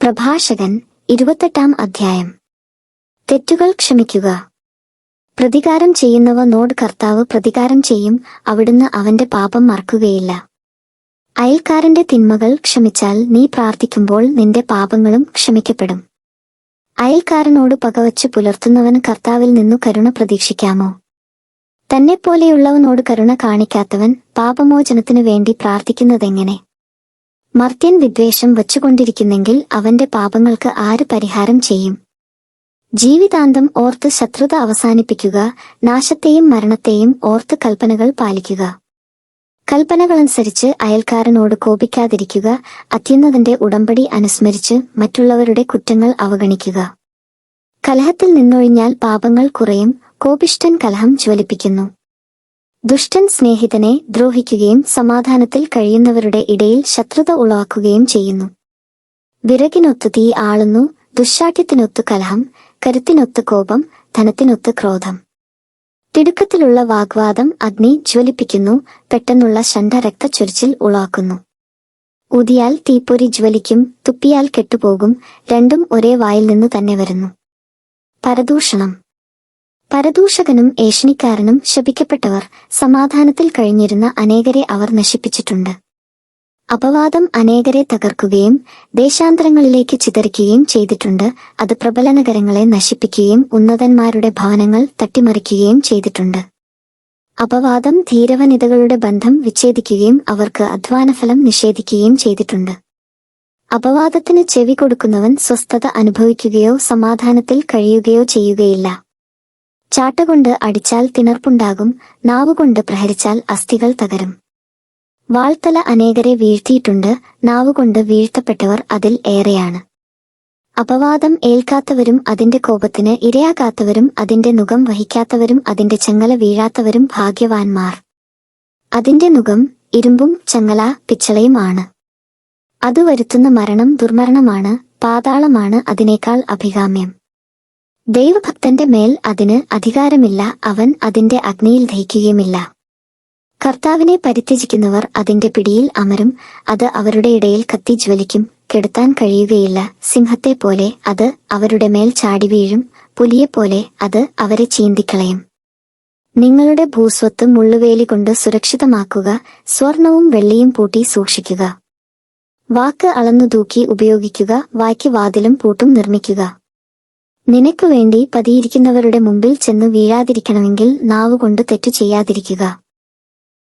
പ്രഭാഷകൻ 28 അധ്യായം. തെറ്റുകൾ ക്ഷമിക്കുക. പ്രതികാരം ചെയ്യുന്നവനോട് കർത്താവ് പ്രതികാരം ചെയ്യും, അവിടുന്ന് അവന്റെ പാപം മറക്കുകയില്ല. അയൽക്കാരന്റെ തിന്മകൾ ക്ഷമിച്ചാൽ നീ പ്രാർത്ഥിക്കുമ്പോൾ നിന്റെ പാപങ്ങളും ക്ഷമിക്കപ്പെടും. അയൽക്കാരനോട് പകവച്ച് പുലർത്തുന്നവൻ കർത്താവിൽ നിന്നു കരുണ പ്രതീക്ഷിക്കാമോ? തന്നെപ്പോലെയുള്ളവനോട് കരുണ കാണിക്കാത്തവൻ പാപമോചനത്തിനു വേണ്ടി പ്രാർത്ഥിക്കുന്നതെങ്ങനെ? മർത്യൻ വിദ്വേഷം വച്ചുകൊണ്ടിരിക്കുന്നെങ്കിൽ അവന്റെ പാപങ്ങൾക്ക് ആര് പരിഹാരം ചെയ്യും? ജീവിതാന്തം ഓർത്ത് ശത്രുത അവസാനിപ്പിക്കുക, നാശത്തെയും മരണത്തെയും ഓർത്ത് കൽപ്പനകൾ പാലിക്കുക. കൽപ്പനകളനുസരിച്ച് അയൽക്കാരനോട് കോപിക്കാതിരിക്കുക, അത്യുന്നതന്റെ ഉടമ്പടി അനുസ്മരിച്ച് മറ്റുള്ളവരുടെ കുറ്റങ്ങൾ അവഗണിക്കുക. കലഹത്തിൽ നിന്നൊഴിഞ്ഞാൽ പാപങ്ങൾ കുറയും, കോപിഷ്ഠൻ കലഹം ജ്വലിപ്പിക്കുന്നു. ദുഷ്ടൻ സ്നേഹിതനെ ദ്രോഹിക്കുകയും സമാധാനത്തിൽ കഴിയുന്നവരുടെ ഇടയിൽ ശത്രുത ഉളവാക്കുകയും ചെയ്യുന്നു. വിറകിനൊത്തു തീ ആളുന്നു, ദുശ്ശാഠ്യത്തിനൊത്തു കലഹം, കരുത്തിനൊത്ത് കോപം, ധനത്തിനൊത്ത് ക്രോധം. തിടുക്കത്തിലുള്ള വാഗ്വാദം അഗ്നി ജ്വലിപ്പിക്കുന്നു, പെട്ടെന്നുള്ള ശണ്ഠ രക്തച്ചൊരിച്ചിൽ ഉളവാക്കുന്നു. ഊതിയാൽ തീപ്പൊരി ജ്വലിക്കും, തുപ്പിയാൽ കെട്ടുപോകും, രണ്ടും ഒരേ വായിൽ നിന്നു തന്നെ വരുന്നു. പരദൂഷണം. പരദൂഷകനും ഏഷണിക്കാരനും ശപിക്കപ്പെട്ടവർ. സമാധാനത്തിൽ കഴിഞ്ഞിരുന്ന അനേകരെ അവർ നശിപ്പിച്ചിട്ടുണ്ട്. അപവാദം അനേകരെ തകർക്കുകയും ദേശാന്തരങ്ങളിലേക്ക് ചിതറിക്കുകയും ചെയ്തിട്ടുണ്ട്. അത് പ്രബലനഗരങ്ങളെ നശിപ്പിക്കുകയും ഉന്നതന്മാരുടെ ഭവനങ്ങൾ തട്ടിമറിക്കുകയും ചെയ്തിട്ടുണ്ട്. അപവാദം ധീരവനിതകളുടെ ബന്ധം വിച്ഛേദിക്കുകയും അവർക്ക് അധ്വാനഫലം നിഷേധിക്കുകയും ചെയ്തിട്ടുണ്ട്. അപവാദത്തിന് ചെവി കൊടുക്കുന്നവൻ സ്വസ്ഥത അനുഭവിക്കുകയോ സമാധാനത്തിൽ കഴിയുകയോ ചെയ്യുകയില്ല. ചാട്ടകൊണ്ട് അടിച്ചാൽ തിണർപ്പുണ്ടാകും, നാവുകൊണ്ട് പ്രഹരിച്ചാൽ അസ്ഥികൾ തകരും. വാൾത്തല അനേകരെ വീഴ്ത്തിയിട്ടുണ്ട്, നാവുകൊണ്ട് വീഴ്ത്തപ്പെട്ടവർ അതിൽ ഏറെയാണ്. അപവാദം ഏൽക്കാത്തവരും അതിന്റെ കോപത്തിന് ഇരയാകാത്തവരും അതിന്റെ നുകം വഹിക്കാത്തവരും അതിന്റെ ചങ്ങല വീഴാത്തവരും ഭാഗ്യവാന്മാർ. അതിന്റെ നുകം ഇരുമ്പും ചങ്ങല പിച്ചളയും ആണ്. അത് വരുത്തുന്ന മരണം ദുർമരണമാണ്, പാതാളമാണ് അതിനേക്കാൾ അഭികാമ്യം. ദൈവഭക്തന്റെ മേൽ അതിന് അധികാരമില്ല, അവൻ അതിന്റെ അഗ്നിയിൽ ദഹിക്കുകയുമില്ല. കർത്താവിനെ പരിത്യജിക്കുന്നവർ അതിന്റെ പിടിയിൽ അമരും, അത് അവരുടെ ഇടയിൽ കത്തി ജ്വലിക്കും, കെടുത്താൻ കഴിയുകയില്ല. സിംഹത്തെപ്പോലെ അത് അവരുടെ മേൽ ചാടി വീഴും, പുലിയെപ്പോലെ അത് അവരെ ചീന്തിക്കളയും. നിങ്ങളുടെ ഭൂസ്വത്ത് മുള്ളുവേലി കൊണ്ട് സുരക്ഷിതമാക്കുക, സ്വർണവും വെള്ളിയും പൂട്ടി സൂക്ഷിക്കുക. വാക്ക് അളന്നു തൂക്കി ഉപയോഗിക്കുക, വായ്ക്ക് വാതിലും പൂട്ടും നിർമ്മിക്കുക. നിനക്കു വേണ്ടി പതിയിരിക്കുന്നവരുടെ മുമ്പിൽ ചെന്നു വീഴാതിരിക്കണമെങ്കിൽ നാവുകൊണ്ട് തെറ്റു ചെയ്യാതിരിക്കുക.